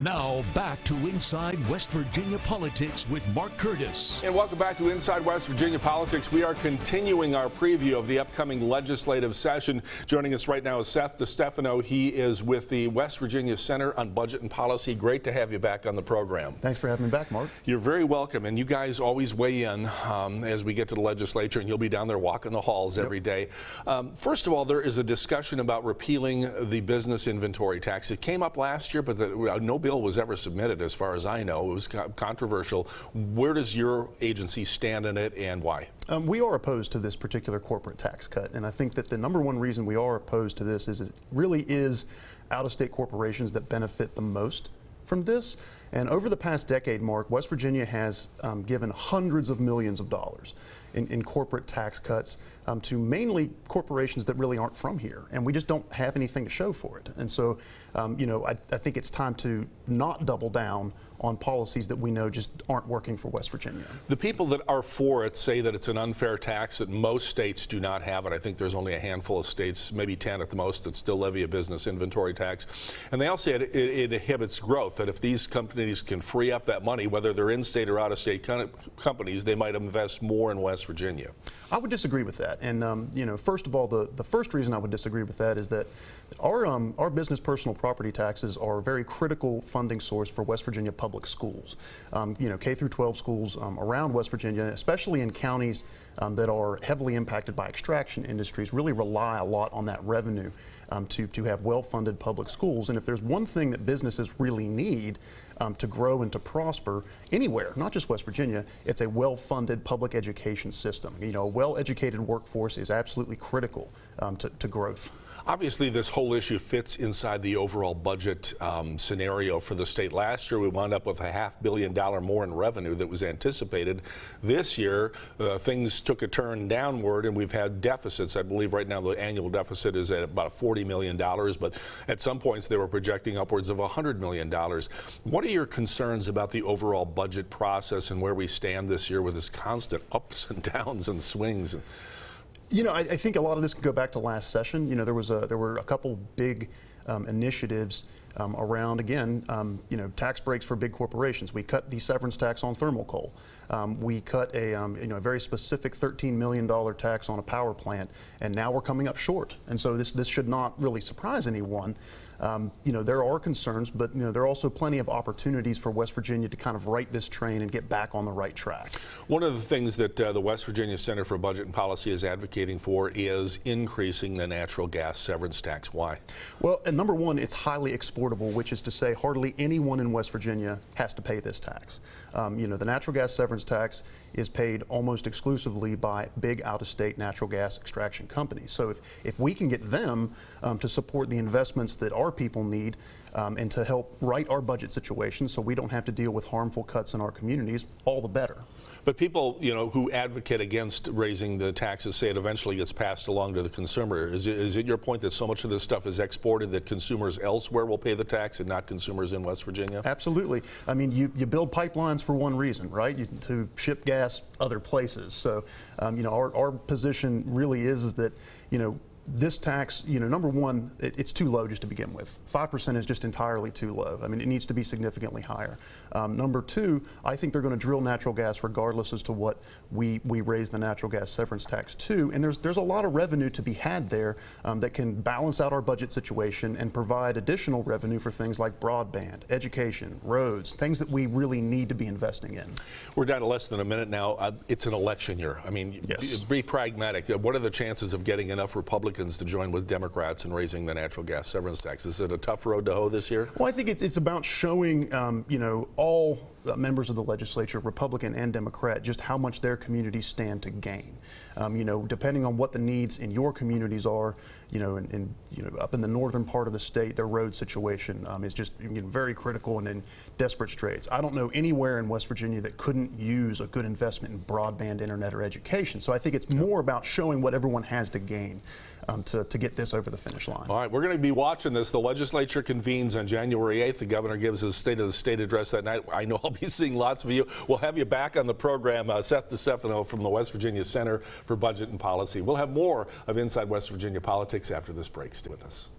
Now, back to Inside West Virginia Politics with Mark Curtis. And welcome back to Inside West Virginia Politics. We are continuing our preview of the upcoming legislative session. Joining us right now is Seth DiStefano. He is with the West Virginia Center on Budget and Policy. Great to have you back on the program. Thanks for having me back, Mark. You're very welcome, and you guys always weigh in as we get to the legislature, and you'll be down there walking the halls every day. First of all, there is a discussion about repealing the business inventory tax. It came up last year, but no bill was ever submitted, as far as I know. It was controversial. Where does your agency stand in it, and why? We are opposed to this particular corporate tax cut, and I think that the number one reason we are opposed to this is it really is out-of-state corporations that benefit the most from this. And over the past decade, Mark, West Virginia has given hundreds of millions of dollars in corporate tax cuts to mainly corporations that really aren't from here, and we just don't have anything to show for it. And so, I think it's time to not double down on policies that we know just aren't working for West Virginia. The people that are for it say that it's an unfair tax, that most states do not have it. I think there's only a handful of states, maybe 10 at the most, that still levy a business inventory tax. And they all say it inhibits growth, that if these companies can free up that money, whether they're in-state or out-of-state companies, they might invest more in West Virginia. I would disagree with that. And, first of all, the first reason I would disagree with that is that our business personal property taxes are a very critical funding source for West Virginia public schools. K through 12 schools around West Virginia, especially in counties that are heavily impacted by extraction industries, really rely a lot on that revenue to have well-funded public schools. And if there's one thing that businesses really need to grow and to prosper anywhere, not just West Virginia, it's a well-funded public education system. A well-educated workforce is absolutely critical to growth. Obviously, this whole issue fits inside the overall budget scenario for the state. Last year, we wound up with $500 million more in revenue that was anticipated. This year, things took a turn downward, and we've had deficits. I believe right now the annual deficit is at about $40 million, but at some points they were projecting upwards of $100 million. What are your concerns about the overall budget process and where we stand this year with this constant ups and downs and swings? I think a lot of this can go back to last session. There were a couple big initiatives around, again, tax breaks for big corporations. We cut the severance tax on thermal coal. We cut a very specific $13 million tax on a power plant, and now we're coming up short. And so this should not really surprise anyone. There are concerns, but there are also plenty of opportunities for West Virginia to kind of right this train and get back on the right track. One of the things that the West Virginia Center for Budget and Policy is advocating for is increasing the natural gas severance tax. Why? Well, and number one, it's highly exportable, which is to say hardly anyone in West Virginia has to pay this tax. The natural gas severance tax is paid almost exclusively by big out-of-state natural gas extraction companies. So if we can get them to support the investments that our people need and to help right our budget situation so we don't have to deal with harmful cuts in our communities, all the better. But people, who advocate against raising the taxes say it eventually gets passed along to the consumer. Is it your point that so much of this stuff is exported that consumers elsewhere will pay the tax and not consumers in West Virginia? Absolutely. I mean, you build pipelines for one reason, right? To ship gas other places. So, our position really is that, this tax, number one, it's too low just to begin with. 5% is just entirely too low. I mean, it needs to be significantly higher. Number two, I think they're going to drill natural gas regardless as to what we raise the natural gas severance tax to. And there's a lot of revenue to be had there that can balance out our budget situation and provide additional revenue for things like broadband, education, roads, things that we really need to be investing in. We're down to less than a minute now. It's an election year. I mean, yes. Be pragmatic. What are the chances of getting enough Republicans to join with Democrats in raising the natural gas severance tax? Is it a tough road to hoe this year? Well, I think it's about showing, all members of the legislature, Republican and Democrat, just how much their communities stand to gain. Depending on what the needs in your communities are, up in the northern part of the state, their road situation is just very critical and in desperate straits. I don't know anywhere in West Virginia that couldn't use a good investment in broadband, internet, or education. So I think it's more about showing what everyone has to gain to get this over the finish line. All right, we're going to be watching this. The legislature convenes on January 8th. The governor gives his State of the State address that night. I know I'll be seeing lots of you. We'll have you back on the program. Seth DiStefano from the West Virginia Center for Budget and Policy. We'll have more of Inside West Virginia Politics after this break. Stay with us.